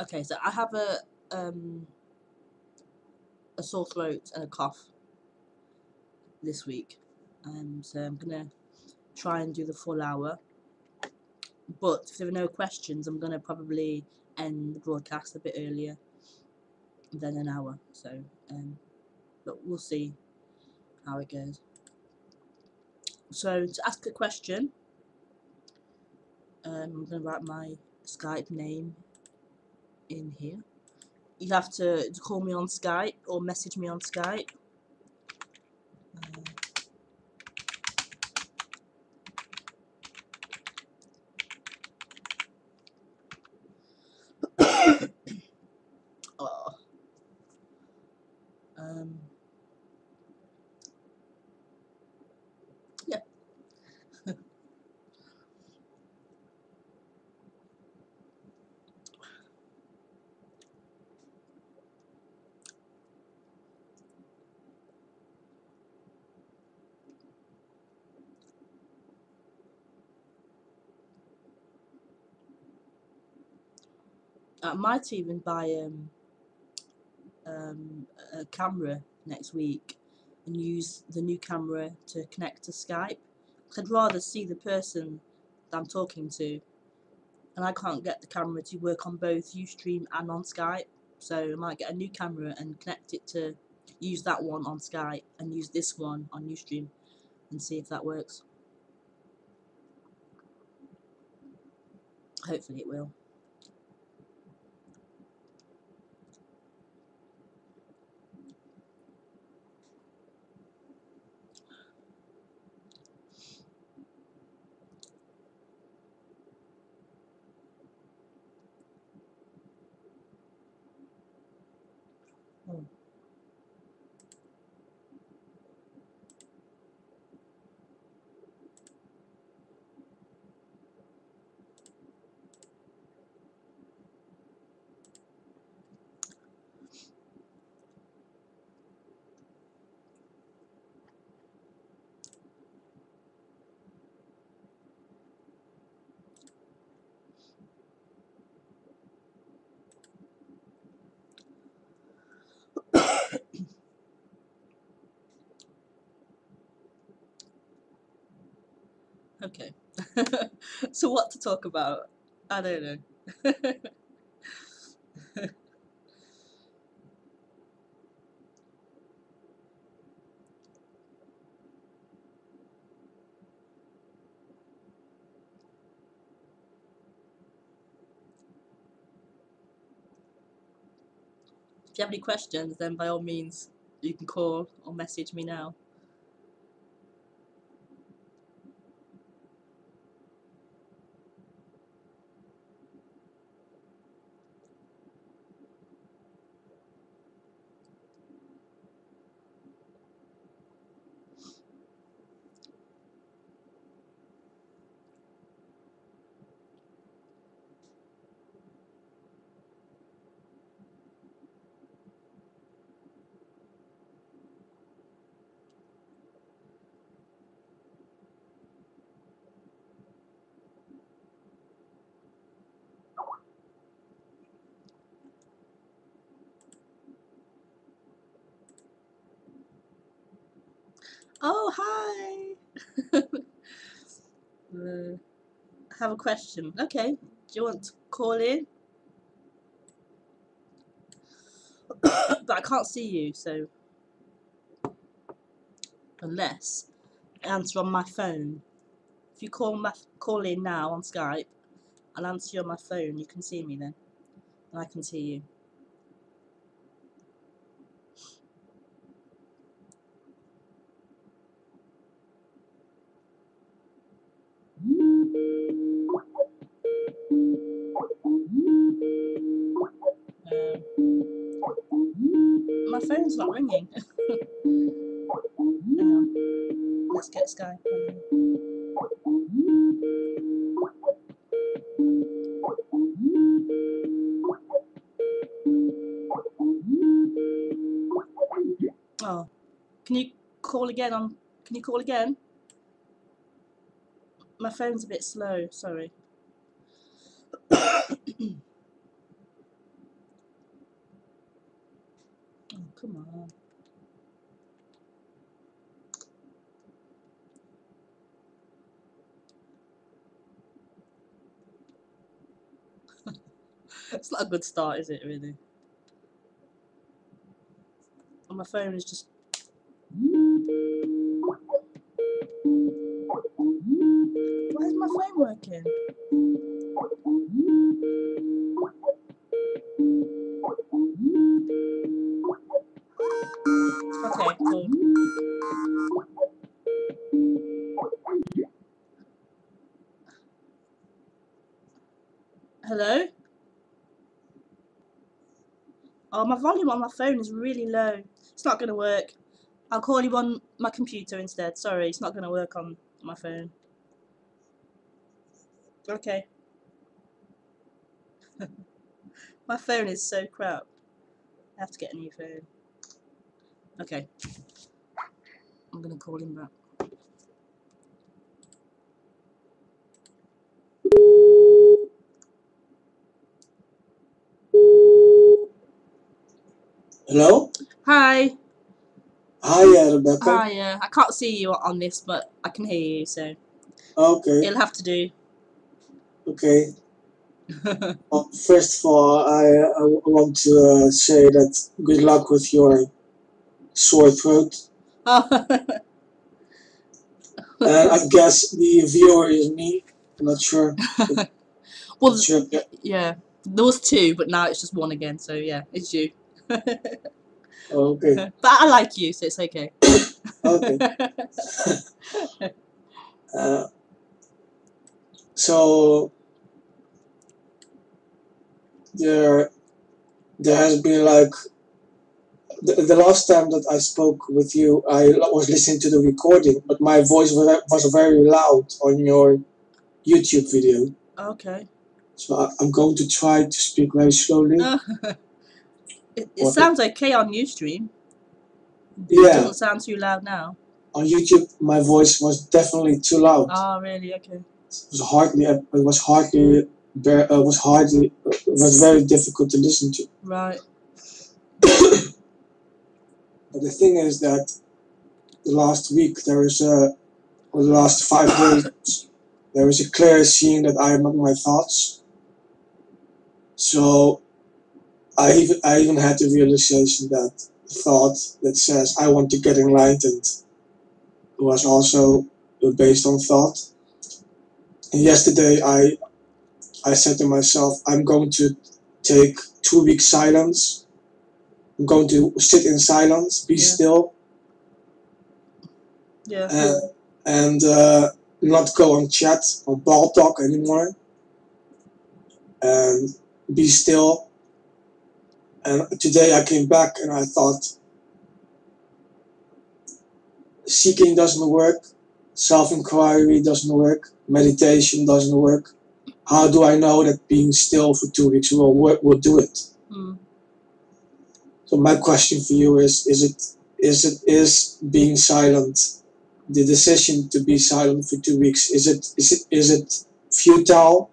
Okay, so I have a sore throat and a cough this week, so I'm gonna try and do the full hour. But if there are no questions, I'm gonna probably end the broadcast a bit earlier than an hour. So, but we'll see how it goes. So to ask a question, I'm gonna write my Skype name in here. You have to call me on Skype or message me on Skype. Oh, yeah. I might even buy a camera next week and use the new camera to connect to Skype. I'd rather see the person that I'm talking to, and I can't get the camera to work on both Ustream and on Skype. So I might get a new camera and connect it to use that one on Skype and use this one on Ustream and see if that works. Hopefully it will. Oh. Okay. So what to talk about? I don't know. If you have any questions, then by all means, you can call or message me now. Oh, hi! I have a question. Okay, do you want to call in? But I can't see you, so unless I answer on my phone. If you call in now on Skype, I'll answer you on my phone. You can see me then, and I can see you. My phone's not ringing. Hang on. Let's get Skype on. Oh, can you call again on? Can you call again? My phone's a bit slow. Sorry. Oh, come on. It's not a good start, is it, really? And my phone is just... Why is my phone working? Okay, cool. Hello? Oh, my volume on my phone is really low. It's not going to work. I'll call you on my computer instead. Sorry, it's not going to work on my phone. Okay. My phone is so crap. I have to get a new phone. Okay. I'm going to call him back. Hello? Hi. Hi, Rebecca. Hi, I can't see you on this, but I can hear you, so Okay, it'll have to do. okay. Well, first of all, I want to say that good luck with your sore throat. And I guess the viewer is me. I'm not sure. Well, Not sure. yeah, there was two, but now it's just one again, so yeah, it's you. Okay. But I like you, so it's okay. Okay. So there has been like the last time that I spoke with you, I was listening to the recording, but my voice was very loud on your YouTube video. Okay. So I'm going to try to speak very slowly. It sounds okay on Ustream. Yeah. It doesn't sound too loud now. On YouTube, my voice was definitely too loud. Oh, really? Okay. It was very difficult to listen to. Right. But the thing is that the last week or the last 5 days, there is a clear scene that I am not my thoughts. So I even had the realization that the thought that says I want to get enlightened was also based on thought. And yesterday I said to myself, I'm going to take 2 weeks silence. I'm going to sit in silence, be still, and not go on chat or ball talk anymore, and be still. And today I came back and I thought, seeking doesn't work, self-inquiry doesn't work, meditation doesn't work. How do I know that being still for 2 weeks will do it? So my question for you is being silent, the decision to be silent for 2 weeks, is it futile,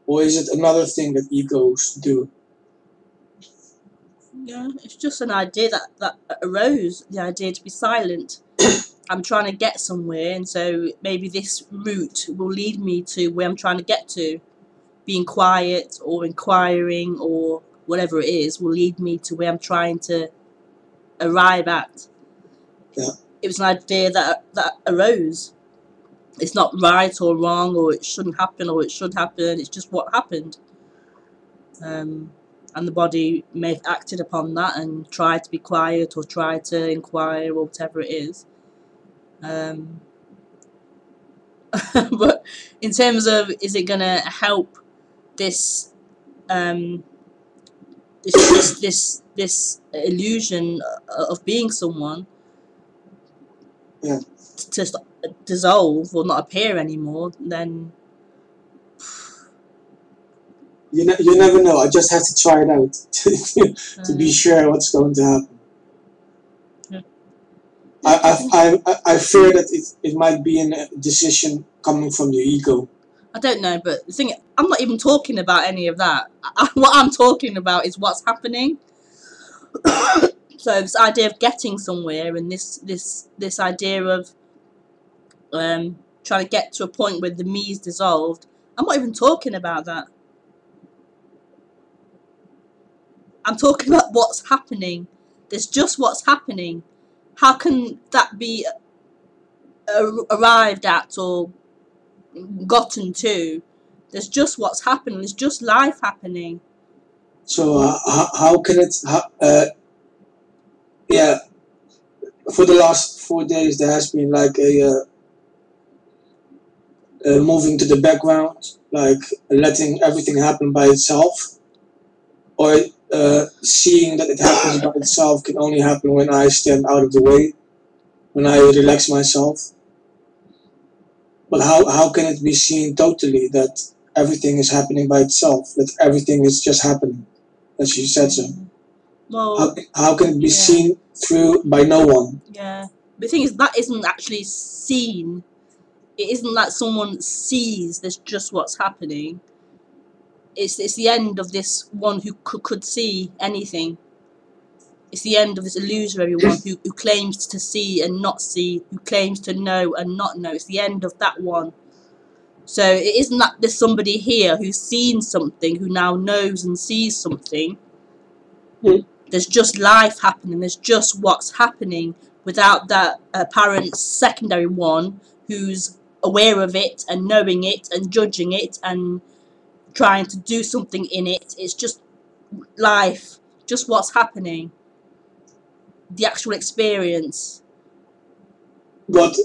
or is it another thing that egos do? Yeah, it's just an idea that arose, the idea to be silent. I'm trying to get somewhere, and so maybe this route will lead me to where I'm trying to get to. Being quiet or inquiring or whatever it is will lead me to where I'm trying to arrive at. Yeah. It was an idea that arose. It's not right or wrong, or it shouldn't happen or it should happen. It's just what happened. And the body may have acted upon that and tried to be quiet or tried to inquire or whatever it is. But in terms of, is it going to help this this illusion of being someone to dissolve or not appear anymore, then you never know. I just have to try it out to be sure what's going to happen. I fear that it might be a decision coming from your ego. I don't know, but the thing, I'm not even talking about any of that. What I'm talking about is what's happening. So this idea of getting somewhere, and this idea of trying to get to a point where the me is dissolved. I'm not even talking about that. I'm talking about what's happening. There's just what's happening. How can that be arrived at or gotten to? There's just what's happening. There's just life happening. So how can it? Yeah, for the last 4 days there has been like a moving to the background, like letting everything happen by itself, or seeing that it happens by itself can only happen when I stand out of the way, when I relax myself. But how can it be seen totally that everything is happening by itself, that everything is just happening, as you said so? Well, how can it be seen through by no one? Yeah, the thing is that isn't actually seen. It isn't like someone sees. There's just what's happening. It's the end of this one who could see anything. It's the end of this illusory one who claims to see and not see, who claims to know and not know. It's the end of that one. So it isn't that there's somebody here who's seen something, who now knows and sees something. There's just life happening. There's just what's happening without that apparent secondary one who's aware of it and knowing it and judging it and trying to do something in it. It's just life, just what's happening, the actual experience. But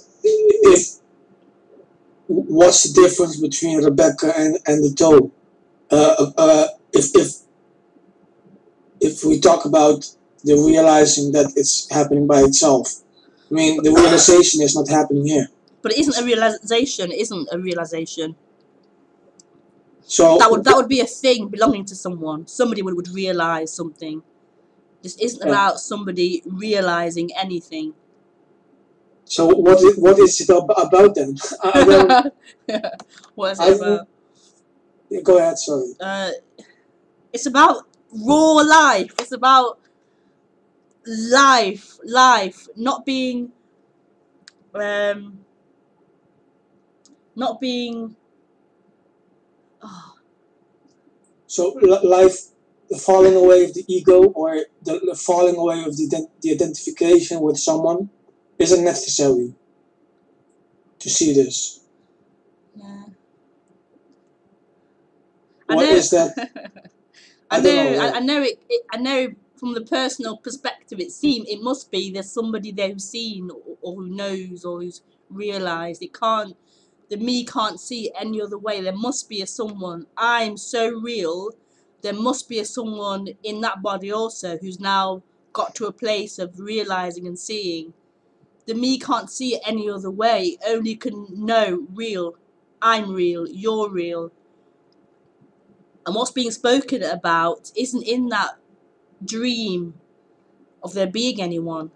what's the difference between Rebecca and the toe? If we talk about the realizing that it's happening by itself, I mean, the realization is not happening here. But it isn't a realization. It isn't a realization. So that would be a thing belonging to someone. Somebody would realize something. This isn't about somebody realizing anything. So what is it about then? I don't, what is it about? Go ahead, sorry. It's about raw life. It's about life, not being So life, the falling away of the ego, or the falling away of the identification with someone, isn't necessary to see this. Yeah. What is that? I know from the personal perspective it must be there's somebody there who's seen or who knows or who's realized. The me can't see it any other way. There must be a someone. I'm so real. There must be a someone in that body also who's now got to a place of realizing and seeing. The me can't see it any other way. It only can know real. I'm real. You're real. And what's being spoken about isn't in that dream of there being anyone.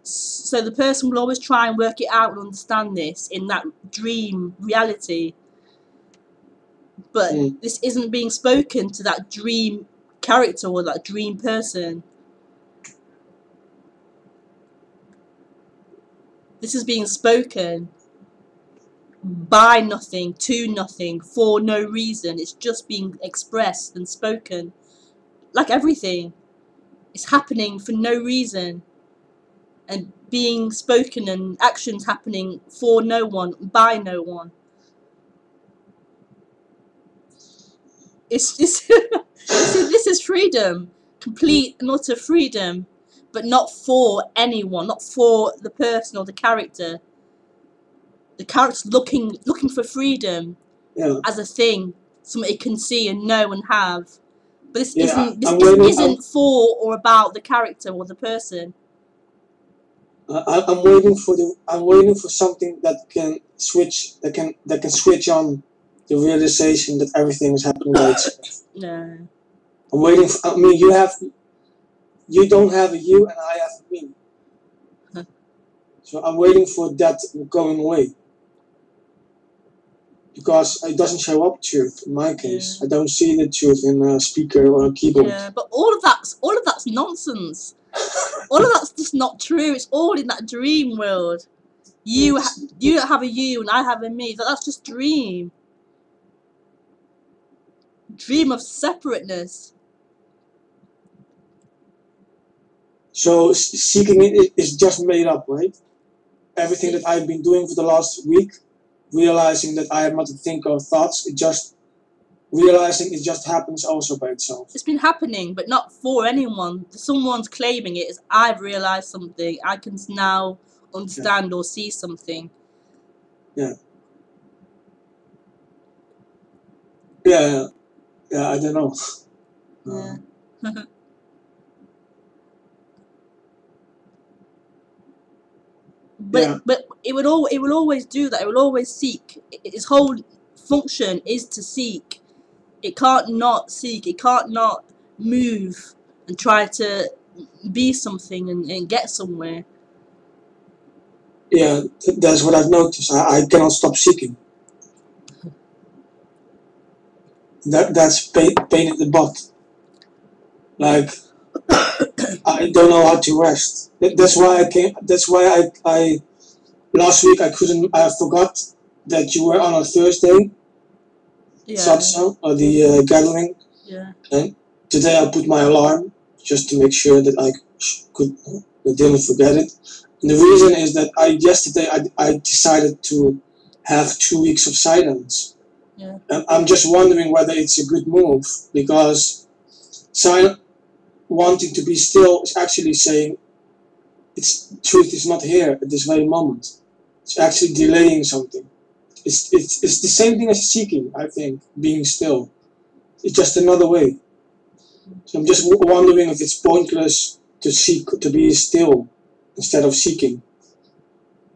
So the person will always try and work it out and understand this in that dream reality. But this isn't being spoken to that dream character or that dream person. This is being spoken by nothing, to nothing, for no reason. It's just being expressed and spoken. Like everything. It's happening for no reason. And being spoken and actions happening for no one, by no one. This is freedom. Complete and utter freedom. But not for anyone, not for the person or the character. The character's looking for freedom as a thing, something it can see and know and have. But this isn't for or about the character or the person. I'm waiting for something that can switch on the realization that everything is happening by itself. No. I'm waiting for, I mean, you don't have a you and I have a me. So I'm waiting for that going away. because it doesn't show up truth in my case. I don't see the truth in a speaker or a keyboard. Yeah, but all of that's nonsense. All of that's just not true. It's all in that dream world. You have a you and I have a me. That's just dream. Dream of separateness. So seeking it is just made up, right? Everything that I've been doing for the last week, realizing that I am not a thinker of thoughts, it just happens also by itself. It's been happening, but not for anyone. Someone's claiming it as I've realized something. I can now understand or see something. Yeah, I don't know. Yeah. But it will always do that. It will always seek. Its whole function is to seek. It can't not seek. It can't not move and try to be something and get somewhere. Yeah, that's what I've noticed. I cannot stop seeking. That's pain in the butt. Like I don't know how to rest. That's why I came. That's why I last week I forgot that you were on a Thursday. Satsang or the gathering. Yeah. And today I put my alarm just to make sure that I didn't forget it. And the reason is that yesterday I decided to have 2 weeks of silence. Yeah. And I'm just wondering whether it's a good move, because wanting to be still is actually saying truth is not here at this very moment. It's actually delaying something. It's the same thing as seeking, I think, being still. It's just another way. So I'm just wondering if it's pointless to seek, to be still instead of seeking.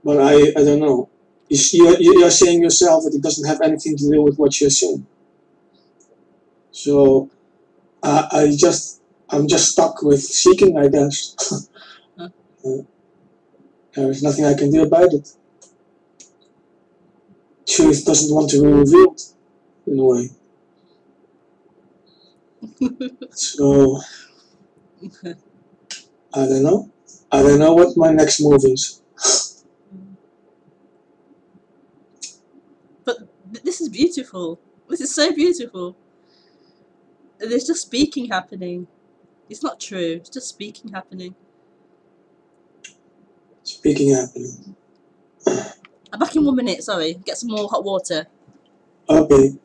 But I don't know. You're saying yourself that it doesn't have anything to do with what you're saying. So I'm just stuck with seeking, I guess. There's nothing I can do about it. Truth doesn't want to be revealed, in a way. So I don't know. I don't know what my next move is. But this is beautiful. This is so beautiful. There's just speaking happening. It's not true. It's just speaking happening. Speaking happening. I'm back in 1 minute. Sorry. Get some more hot water. Okay.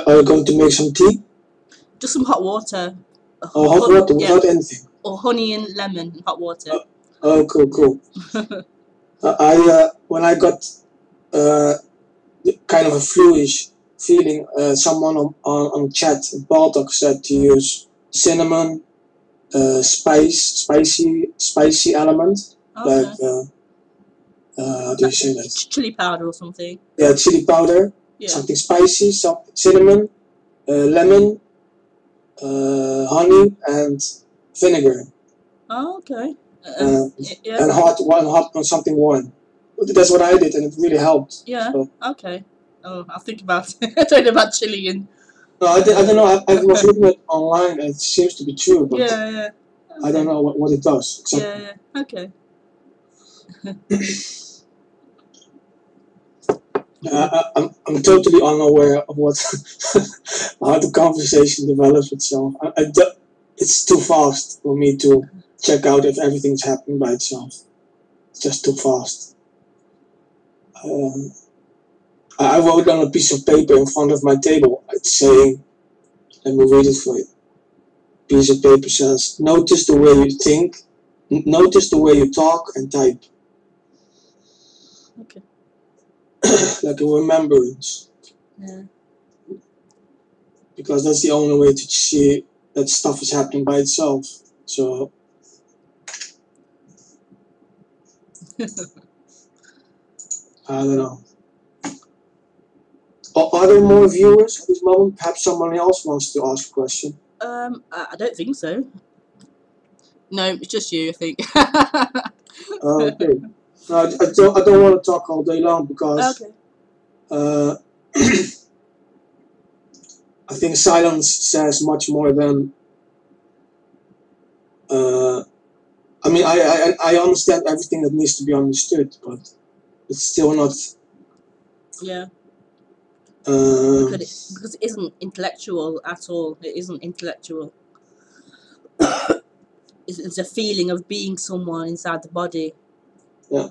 Are you going to make some tea? Just some hot water. Oh, hot water without anything. Or honey and lemon and hot water. Oh, cool. When I got kind of a flu-ish feeling, someone on chat, Baltic, said to use cinnamon, spicy element, okay. Like how do you say that? Chili powder or something. Yeah, chili powder. Yeah. Something spicy, some cinnamon, lemon, honey, and vinegar. Oh, okay. Yeah. And hot, something warm. That's what I did, and it really helped. Yeah. So. Okay. Oh, I'll think about it. I don't know about chili and. No, I don't know. I was looking at online, and it seems to be true, but yeah. Okay. I don't know what it does. Exactly. Yeah. Okay. I'm totally unaware of what how the conversation develops itself. It's too fast for me to check out if everything's happening by itself. It's just too fast. I wrote on a piece of paper in front of my table. It's saying, let me read it for you. Piece of paper says, notice the way you think, notice the way you talk and type. Okay. Like a remembrance. Yeah. because that's the only way to see that stuff is happening by itself. So I don't know. Are there more viewers at this moment? Perhaps someone else wants to ask a question. I don't think so. No, it's just you, I think. Okay. No, I don't want to talk all day long because Okay. I think silence says much more than. I mean, I understand everything that needs to be understood, but it's still not. Yeah. Uh, Because it isn't intellectual at all. It isn't intellectual. It's a feeling of being someone inside the body. yeah.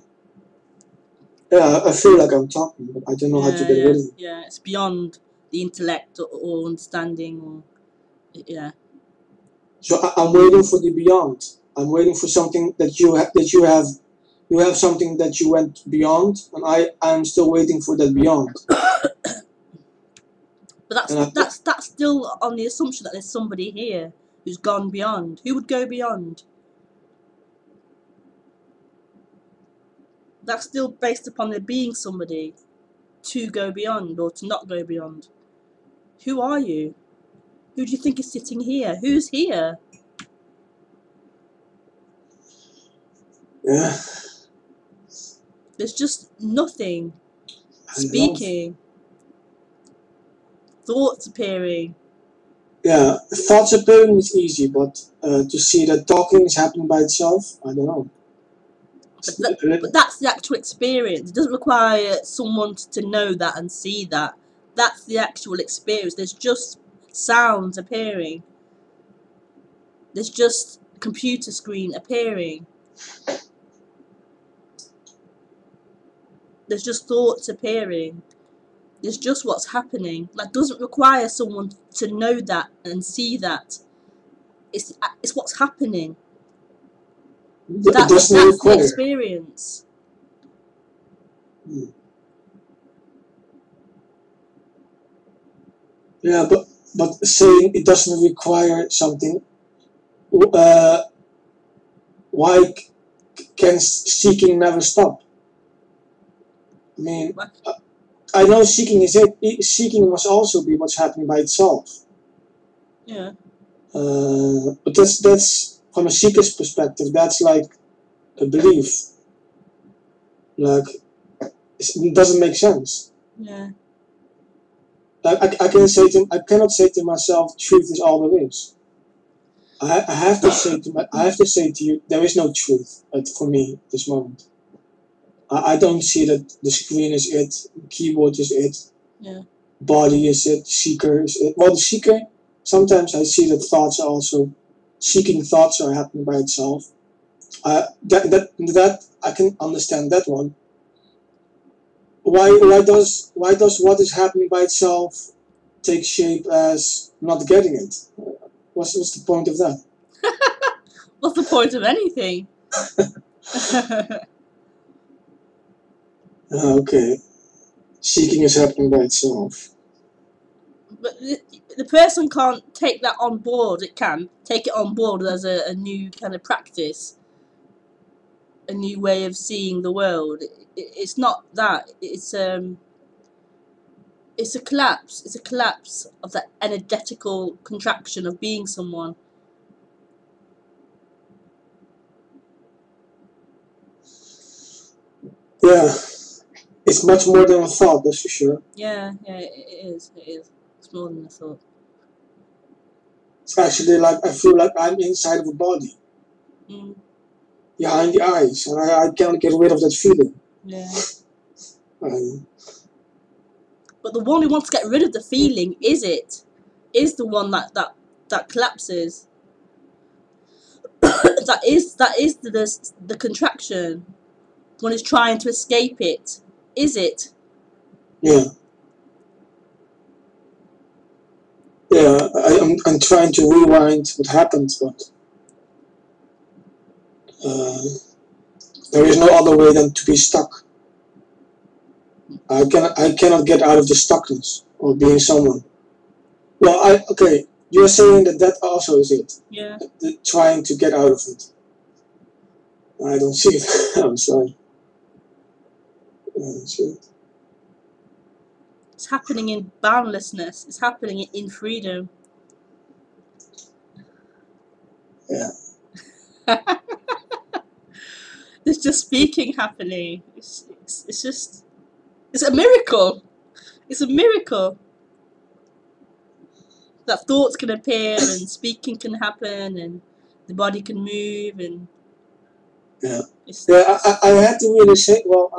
Yeah, I feel like I'm talking, but I don't know how to get rid of it. Yeah, it's beyond the intellect or understanding. Or yeah. So I'm waiting for the beyond. I'm waiting for something that you have. You have something that you went beyond, and I'm still waiting for that beyond. But that's still on the assumption that there's somebody here who's gone beyond. Who would go beyond? That's still based upon there being somebody to go beyond or to not go beyond. Who are you? Who do you think is sitting here? Who's here? Yeah. There's just nothing. Speaking. Thoughts appearing. Yeah, thoughts appearing is easy, but to see that talking is happening by itself, I don't know. But that's the actual experience. It doesn't require someone to know that and see that. That's the actual experience. There's just sounds appearing. There's just a computer screen appearing. There's just thoughts appearing. There's just what's happening. That doesn't require someone to know that and see that. It's what's happening. That's the experience. Yeah, but saying it doesn't require something. Why can seeking never stop? I mean, I know seeking is it. Seeking must also be what's happening by itself. Yeah. But that's from a seeker's perspective. That's like a belief. Like it doesn't make sense. Yeah. I cannot say to myself, truth is all there is. I have to say to you, there is no truth for me at this moment. I don't see that the screen is it, the keyboard is it, body is it, seeker is it. Well, the seeker, sometimes I see that thoughts are also, seeking thoughts are happening by itself. That I can understand that one. Why does what is happening by itself take shape as not getting it? What's the point of that? What's the point of anything? Okay. Seeking is happening by itself. But the person can't take that on board. It can take it on board as a new kind of practice, a new way of seeing the world. It's not that. It's a collapse. It's a collapse of that energetical contraction of being someone. Yeah, it's much more than a thought, that's for sure. Yeah, it is. It is. It's more than a thought. It's actually like I feel like I'm inside of a body. Behind the eyes, and I can't get rid of that feeling. Yeah. But the one who wants to get rid of the feeling is the one that collapses. that is the contraction. One is trying to escape it. Is it? Yeah. Yeah, I'm trying to rewind what happened, but there is no other way than to be stuck. I cannot get out of the stuckness of being someone. Well, okay. You're saying that also is it. Yeah. Trying to get out of it. I don't see it. I'm sorry. I don't see it. It's happening in boundlessness. It's happening in freedom. Yeah. There's just speaking happening. It's just, it's a miracle. It's a miracle that thoughts can appear and speaking can happen and the body can move and yeah. I had to really say, well,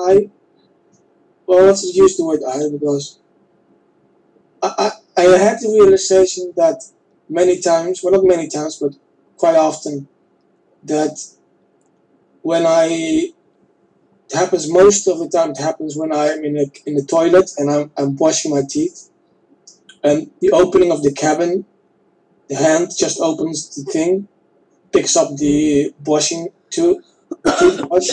let's use the word I, because I had the realization that many times, well, not many times, but quite often, that when it happens most of the time, it happens when I'm in the toilet and I'm brushing my teeth, and the opening of the cabin, the hand just opens the thing, picks up the brushing toothbrush.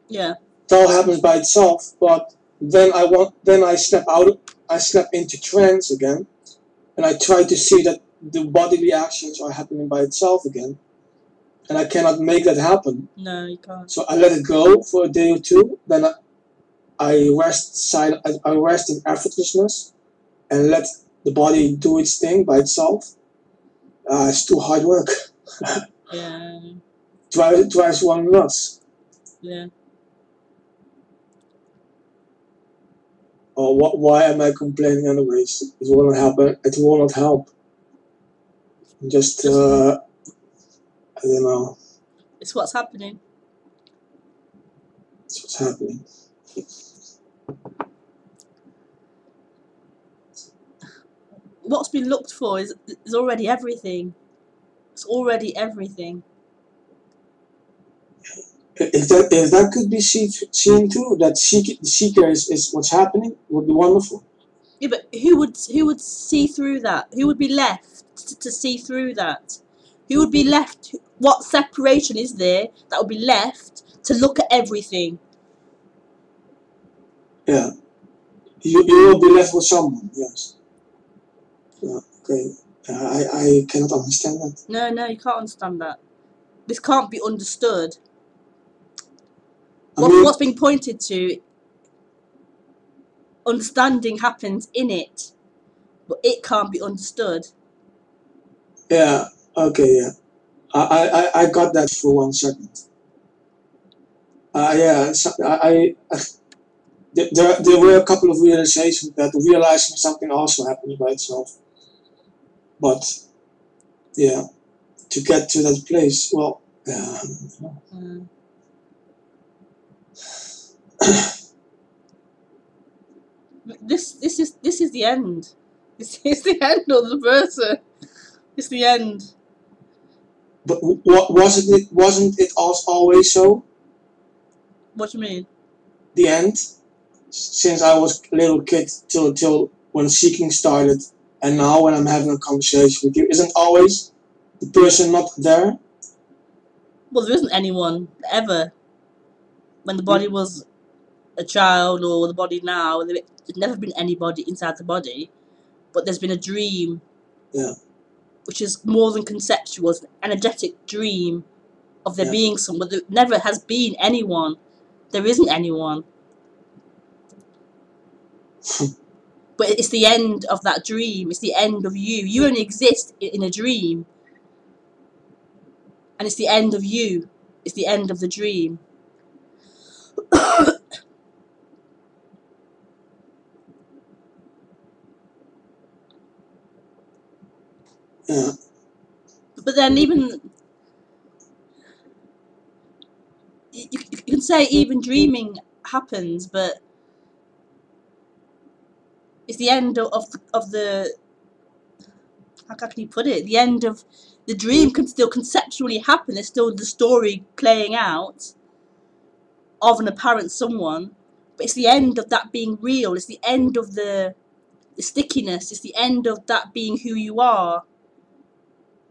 Yeah. It all happens by itself, but then I step into trance again, and I try to see that the bodily actions are happening by itself again, and I cannot make that happen. No, you can't. So I let it go for a day or two. Then I rest I rest in effortlessness and let the body do its thing by itself. It's too hard work. Yeah. Drives one nuts. Yeah. Or why am I complaining anyways? It will not happen. It will not help. Just I don't know. It's what's happening. It's what's happening. What's been looked for is already everything. It's already everything. If that could be seen too, that the seeker is what's happening, would be wonderful. Yeah, but who would see through that? Who would be left to see through that? Who would be left? What separation is there that would be left to look at everything? Yeah, you will be left with someone. Yes. Yeah, okay. I cannot understand that. No, you can't understand that. This can't be understood. What's being pointed to, understanding happens in it, but it can't be understood. Yeah, okay, yeah. I got that for 1 second. Yeah, so there were a couple of realizations that realizing something also happens by itself. But, yeah, to get to that place, well, This is the end. This is the end of the person. It's the end. But wasn't it always so? What do you mean? The end? Since I was a little kid till when seeking started, and now when I'm having a conversation with you, isn't always the person not there? Well, there isn't anyone ever. When the body was a child or the body now, there's never been anybody inside the body, but there's been a dream. Yeah. Which is more than conceptual, it's an energetic dream of there being someone. There never has been anyone. There isn't anyone. But it's the end of that dream. It's the end of you. You only exist in a dream. And it's the end of you. It's the end of the dream. Yeah. But then even, you can say even dreaming happens, but it's the end of the, how can you put it? The end of the dream can still conceptually happen. There's still the story playing out of an apparent someone, but it's the end of that being real. It's the end of the stickiness. It's the end of that being who you are.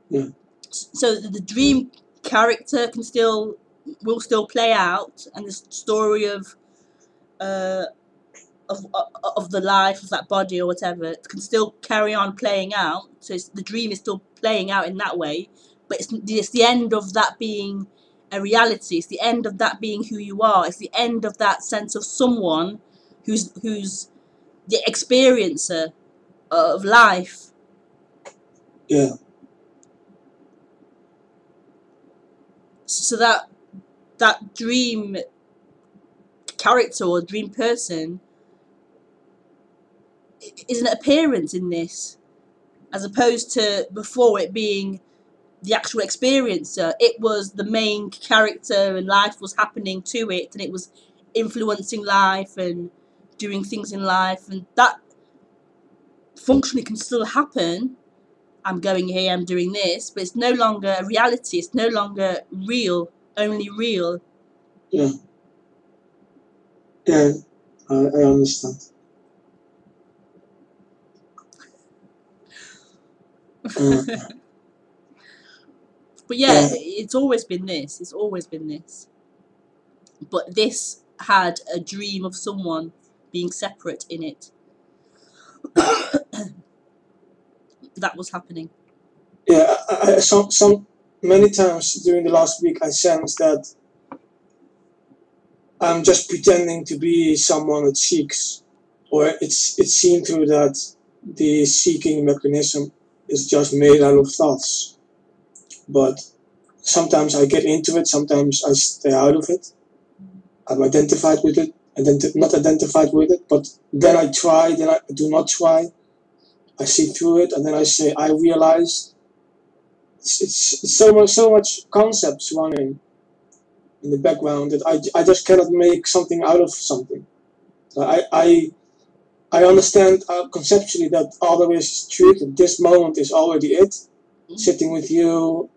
Yeah. So the dream character will still play out, and the story of of the life of that body or whatever. It can still carry on playing out. So the dream is still playing out in that way, but it's the end of that being a reality. It's the end of that being who you are. It's the end of that sense of someone who's the experiencer of life. Yeah. So that dream character or dream person is an appearance in this, as opposed to before it being the actual experiencer. It was the main character and life was happening to it, and it was influencing life and doing things in life, and that functionally can still happen. I'm going here, I'm doing this, but it's no longer a reality. It's no longer real, only real. Yeah. Yeah, I understand. But yeah, it's always been this. It's always been this. But this had a dream of someone being separate in it. That was happening. Yeah, some many times during the last week I sensed that I'm just pretending to be someone that seeks, or it seemed to that the seeking mechanism is just made out of thoughts. But sometimes I get into it, sometimes I stay out of it. I'm identified with it, not identified with it, but then I try, then I do not try. I see through it, and then I say, I realize. It's so much concepts running in the background that I just cannot make something out of something. I understand conceptually that all there is truth, and this moment is already it. Sitting with you,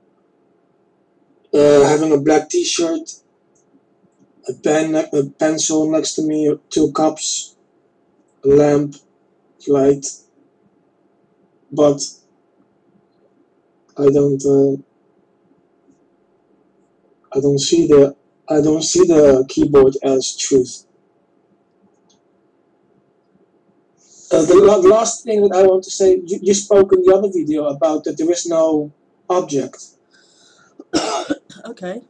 having a black t-shirt, a pencil next to me, 2 cups, a lamp, light. But I don't see the keyboard as truth. The last thing that I want to say, you spoke in the other video about that there is no object. Okay.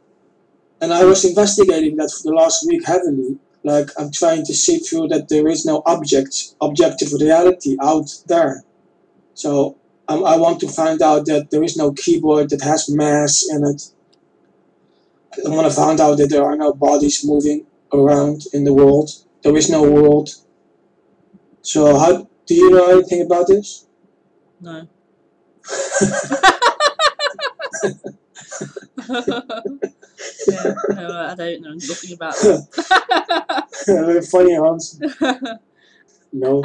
And I was investigating that for the last week heavily. Like, I'm trying to see through that there is no objective reality out there. So I want to find out that there is no keyboard that has mass in it. I want to find out that there are no bodies moving around in the world. There is no world. So how do you know anything about this? No. Yeah, no, I don't know nothing about that. Very funny answer. No.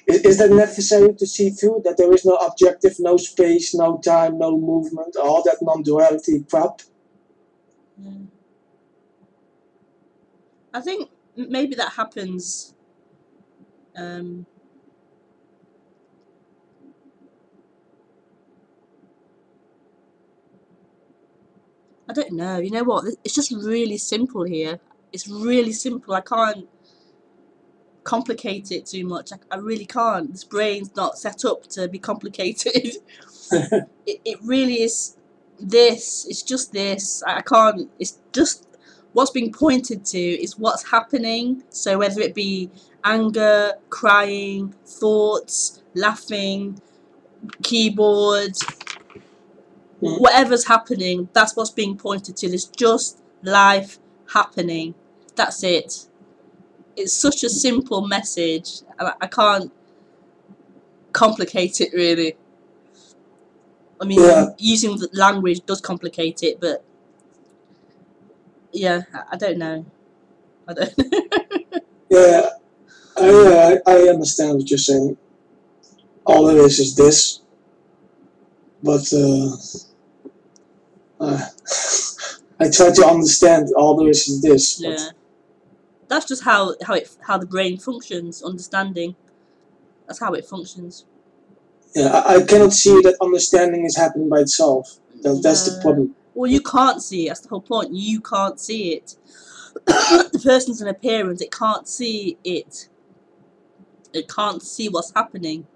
Is that necessary to see through that there is no objective, no space, no time, no movement, all that non-duality crap? Yeah. I think maybe that happens. I don't know. You know what? It's just really simple here. It's really simple. I can't complicate it too much. I really can't. This brain's not set up to be complicated. It really is this. It's just this. I can't. It's just what's being pointed to is what's happening. So whether it be anger, crying, thoughts, laughing, keyboard, whatever's happening, that's what's being pointed to. There's just life happening. That's it. It's such a simple message. I can't complicate it really. I mean, using the language does complicate it, but yeah, I don't know. I don't know. Yeah, I understand what you're saying. All it is this. But I try to understand all there is this. But yeah, that's just how the brain functions. Understanding. That's how it functions. Yeah, I cannot see that understanding is happening by itself. That's the problem. Well, you can't see it. That's the whole point. You can't see it. the person's an appearance. It can't see it. It can't see what's happening.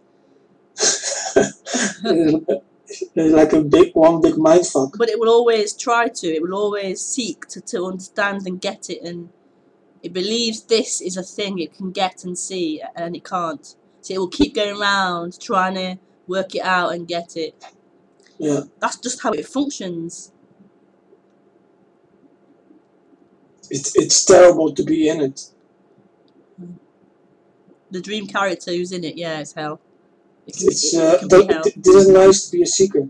It's like one big mindfuck. But it will always try to. It will always seek to understand and get it, and it believes this is a thing it can get and see, and it can't. So it will keep going around trying to work it out and get it. Yeah. That's just how it functions. It's terrible to be in it. The dream character who's in it, yeah, it's hell. It is nice to be a seeker.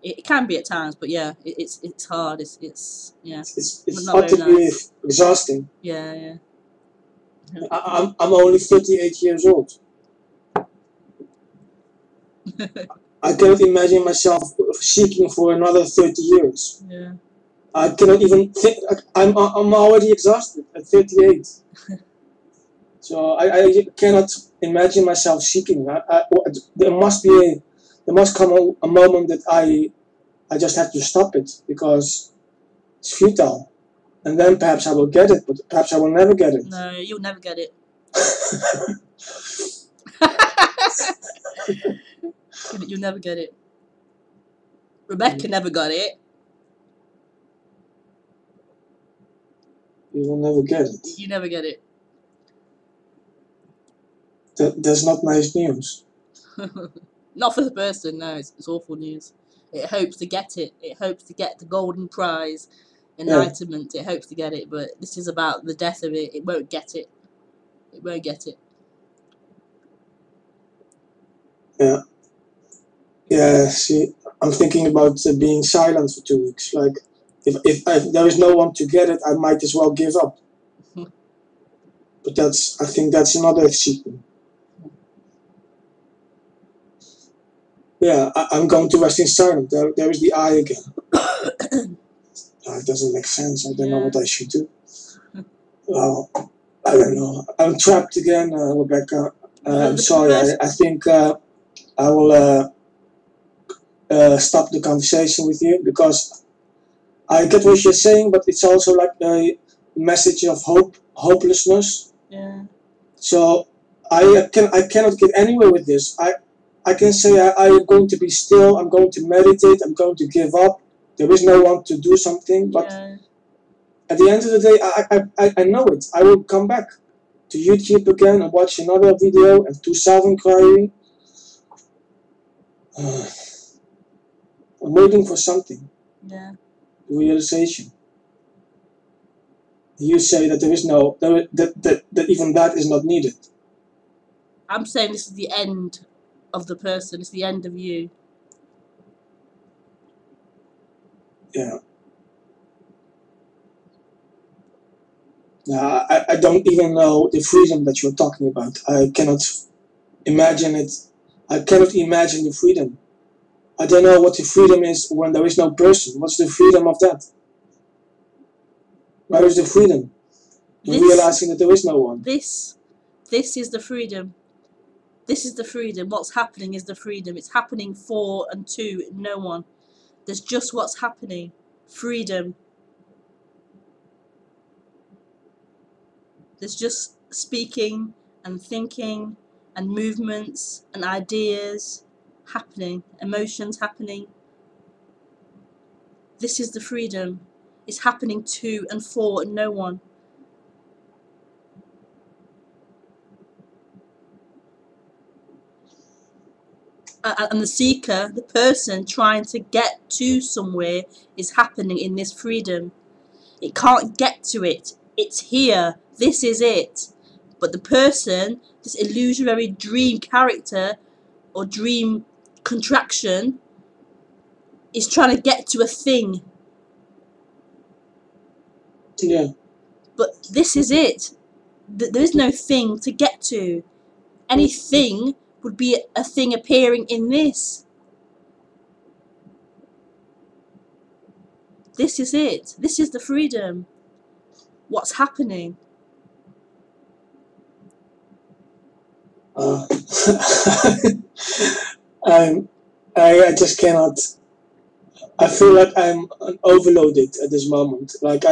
It can be at times, but yeah, it's hard. It's yeah. It's utterly exhausting. Yeah. I'm only 38 years old. I cannot imagine myself seeking for another 30 years. Yeah. I cannot even think. I'm already exhausted at 38. So I cannot imagine myself seeking. There must come a moment that I just have to stop it because it's futile. And then perhaps I will get it, but perhaps I will never get it. No, you'll never get it. You'll never get it. Rebecca never got it. You will never get it. You never get it. That's not nice news. Not for the person, no, it's awful news. It hopes to get it. It hopes to get the golden prize, enlightenment. Yeah. It hopes to get it, but this is about the death of it. It won't get it. It won't get it. Yeah. Yeah, see, I'm thinking about being silent for 2 weeks. Like, if there is no one to get it, I might as well give up. But I think that's another sequel. Yeah, I'm going to rest in silence. There is the eye again. It doesn't make sense. I don't know what I should do. Well, I don't know. I'm trapped again, Rebecca. I'm sorry. I think I will stop the conversation with you because I get what you're saying, but it's also like a message of hopelessness. Yeah. So I cannot get anywhere with this. I can say I am going to be still. I'm going to meditate. I'm going to give up. There is no one to do something. But at the end of the day, I know it. I will come back to YouTube again and watch another video and do self-inquiry. I'm waiting for something. Yeah. Realization. You say that there is no that even that is not needed. I'm saying this is the end of the person. It's the end of you. Yeah. I don't even know the freedom that you're talking about. I cannot imagine it. I cannot imagine the freedom. I don't know what the freedom is when there is no person. What's the freedom of that? Where is the freedom? Realizing that there is no one. This is the freedom. This is the freedom. What's happening is the freedom. It's happening for and to no one. There's just what's happening. Freedom. There's just speaking and thinking and movements and ideas happening. Emotions happening. This is the freedom. It's happening to and for no one. And the seeker, the person trying to get to somewhere, is happening in this freedom. It can't get to it. It's here. This is it. But the person, this illusory dream character or dream contraction, is trying to get to a thing. Yeah. But this is it. There is no thing to get to. Anything would be a thing appearing in this. This is it. This is the freedom. What's happening? I just cannot. I feel like I'm overloaded at this moment. Like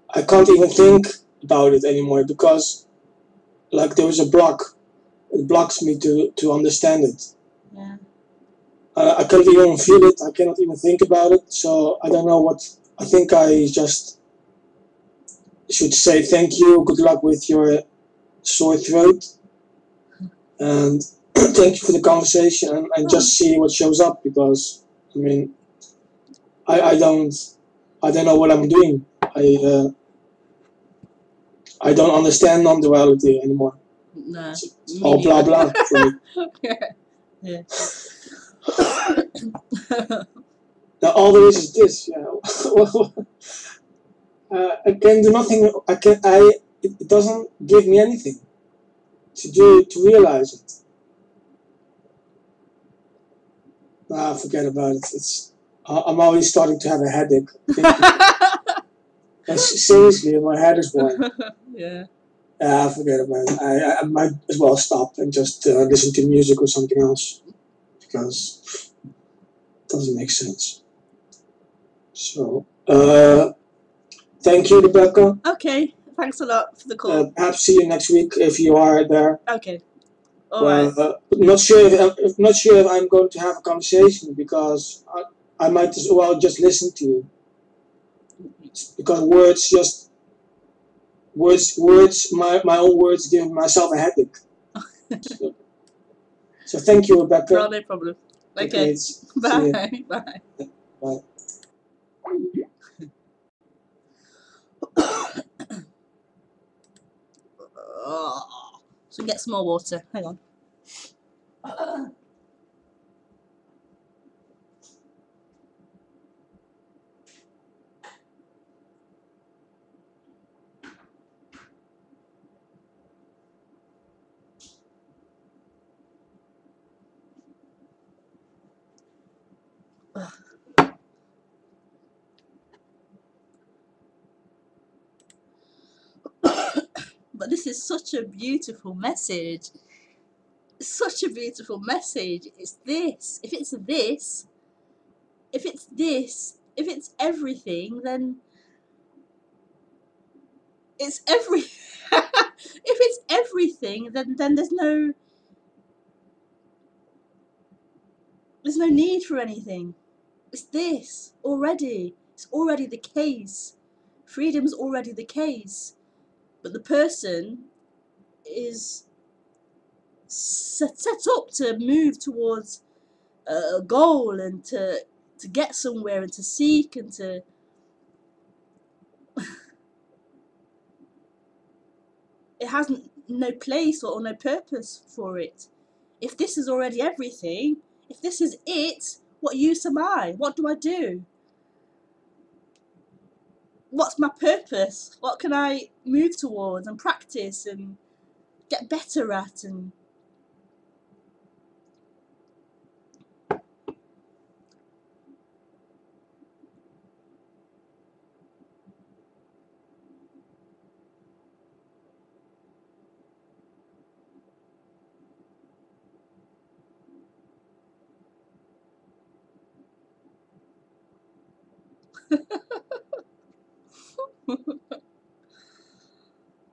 I can't even think about it anymore because like there was a block. It blocks me to understand it. Yeah. I can't even feel it. I cannot even think about it. So I don't know what. I think I just should say thank you. Good luck with your sore throat, and thank you for the conversation. And just see what shows up because I mean, I don't know what I'm doing. I don't understand non-duality anymore. No. It's all blah blah for me. Yeah. Now all there is this. Yeah. I can do nothing. It doesn't give me anything to do to realize it. Forget about it. I'm always starting to have a headache. Seriously, my head is warm. Yeah. Forget about it. I might as well stop and just listen to music or something else because it doesn't make sense. So, thank you, Rebecca. Okay. Thanks a lot for the call. Perhaps see you next week if you are there. Okay. All right. Not sure if I'm going to have a conversation because I might as well just listen to you because words my own words give myself a headache. So thank you, Rebecca. No problem. Okay. Bye. Bye. Bye. So get some more water. Hang on. But this is such a beautiful message. Such a beautiful message. It's this. If it's this, if it's everything, then it's every. If it's everything, then there's no need for anything. It's this already. It's already the case. Freedom's already the case. But the person is set up to move towards a goal and to get somewhere and to seek and to it has no place or no purpose for it. If this is already everything, if this is it, what use am I? What do I do? What's my purpose? What can I move towards and practice and get better at? And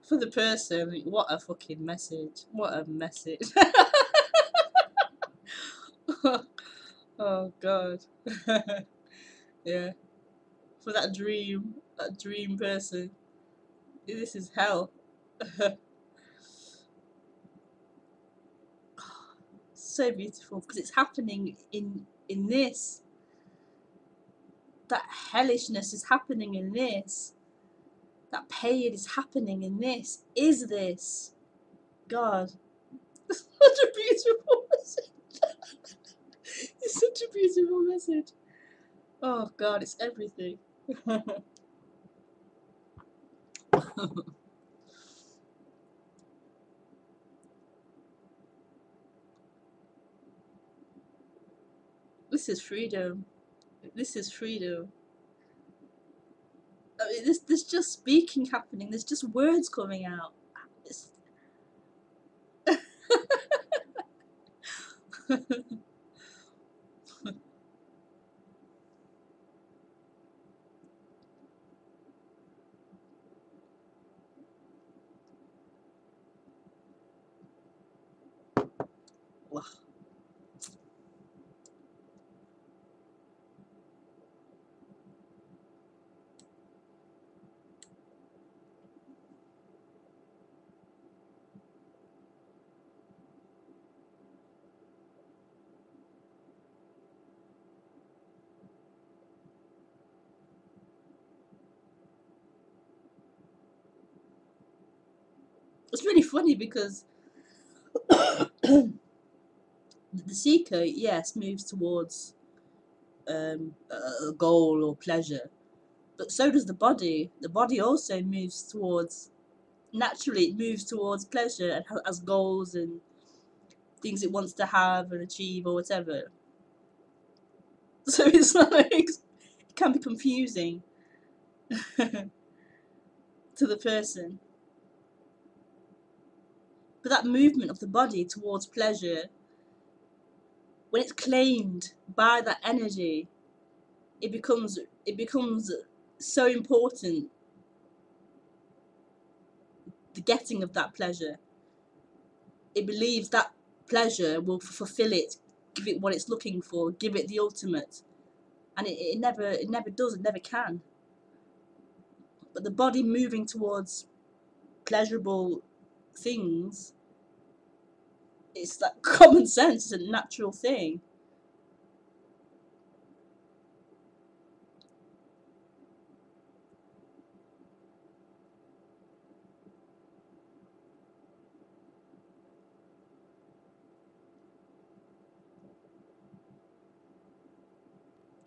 for the person, what a fucking message. What a message. Oh god. Yeah. For that dream person. This is hell. So beautiful because it's happening in this. That hellishness is happening in this. That pain is happening in this. Is this? God. Such a beautiful message. It's such a beautiful message. Oh God, it's everything. This is freedom. This is freedom. I mean, there's just speaking happening. There's just words coming out. It's Wow. It's really funny because the seeker, yes, moves towards a goal or pleasure, but so does the body. The body also moves towards, naturally, it moves towards pleasure and has goals and things it wants to have and achieve or whatever. So it's like, it can be confusing to the person. But that movement of the body towards pleasure, when it's claimed by that energy, it becomes so important, the getting of that pleasure. It believes that pleasure will fulfill it, give it what it's looking for, give it the ultimate. And it never does, it never can. But the body moving towards pleasurable things, it's like common sense, it's a natural thing.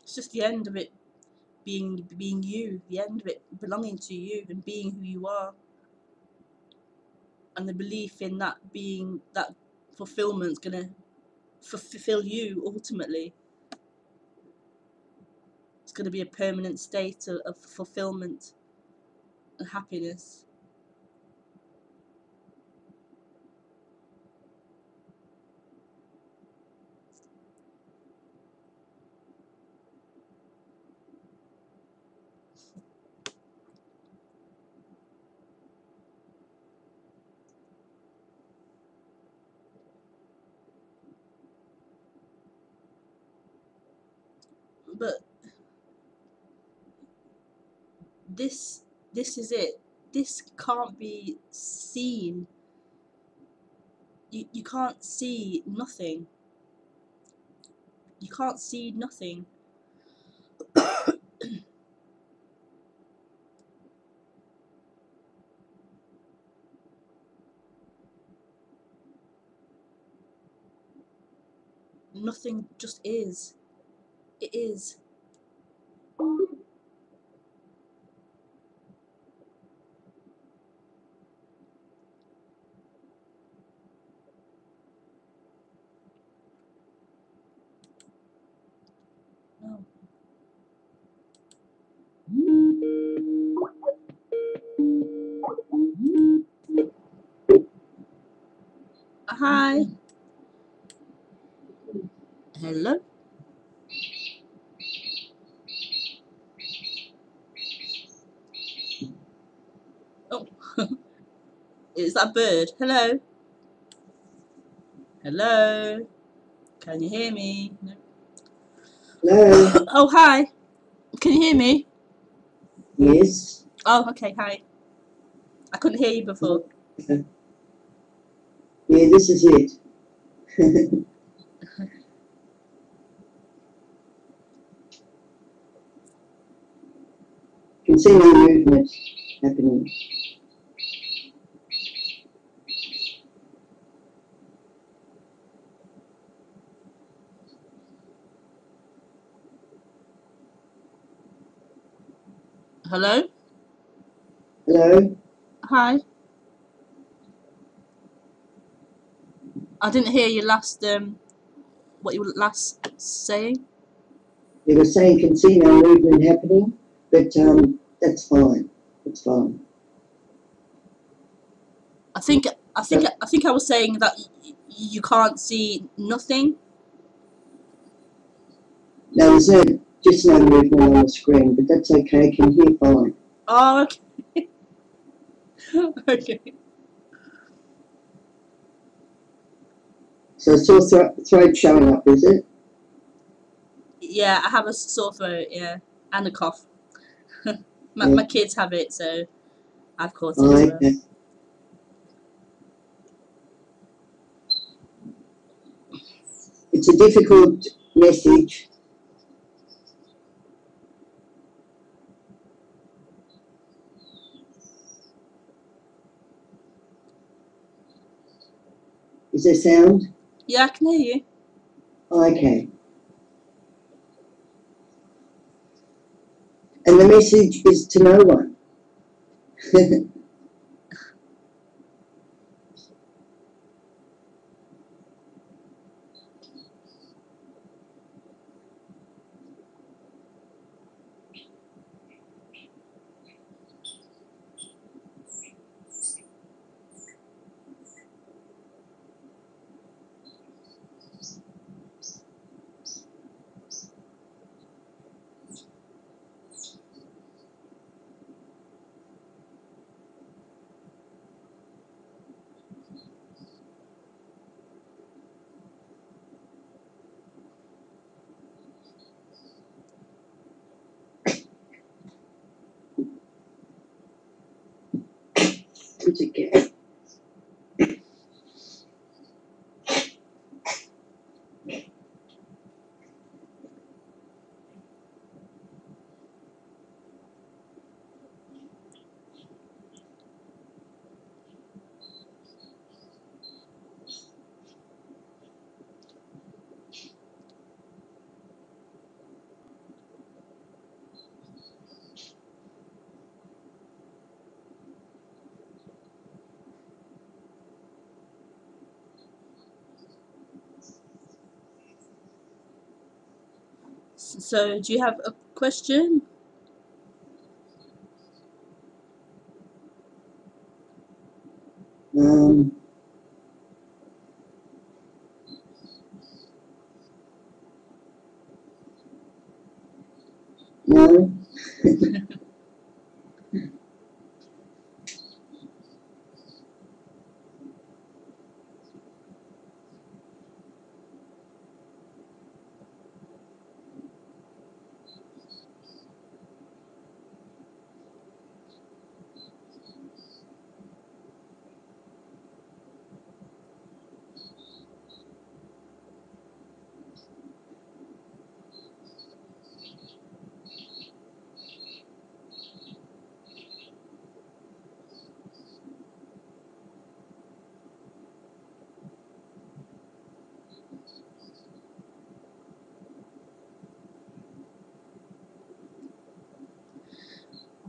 It's just the end of it being you, the end of it belonging to you and being who you are. And the belief in that being, that fulfillment's gonna fulfill you ultimately. It's gonna be a permanent state of fulfillment and happiness. But this is it. This can't be seen. You can't see nothing. You can't see nothing. Nothing just is. It is. No. Hi. Hello. Oh, is that a bird? Hello. Hello. Can you hear me? No. Hello. Oh, hi. Can you hear me? Yes. Oh, okay. Hi. I couldn't hear you before. Yeah, this is it. Can see no movement happening. Hello. Hello. Hi. I didn't hear you last. What you were last saying? They were saying can see no movement happening, but that's fine. It's fine. I think I was saying that you can't see nothing. No, there's just no movement on the screen, but that's okay. I can hear fine. Oh, okay. Okay. So sore throat showing up, is it? Yeah, I have a sore throat, yeah, and a cough. My kids have it, so I've caught it as well. Okay. It's a difficult message. Is there sound? Yeah, I can hear you. Okay. And the message is to no one. It's okay. So, do you have a question? No.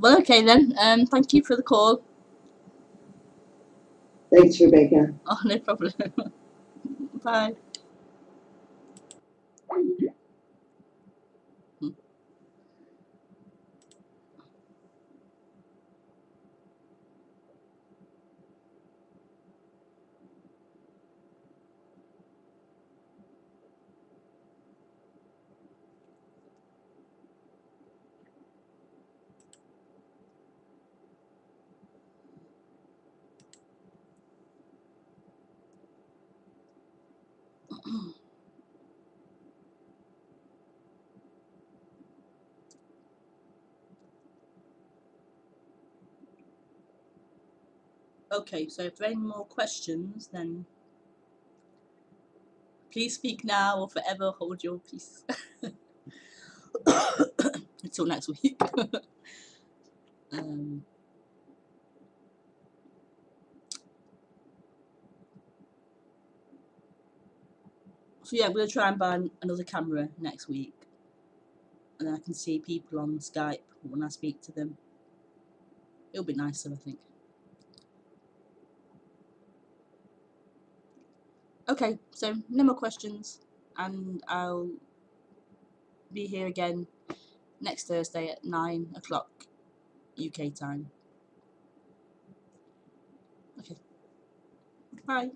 Well, okay then. Thank you for the call. Thanks, Rebecca. Oh, no problem. Bye. Okay, so if there are any more questions, then please speak now or forever hold your peace. Until next week. So yeah, I'm going to try and buy another camera next week. And then I can see people on Skype when I speak to them. It'll be nicer, I think. Okay, so no more questions. And I'll be here again next Thursday at 9 o'clock UK time. Okay. Bye.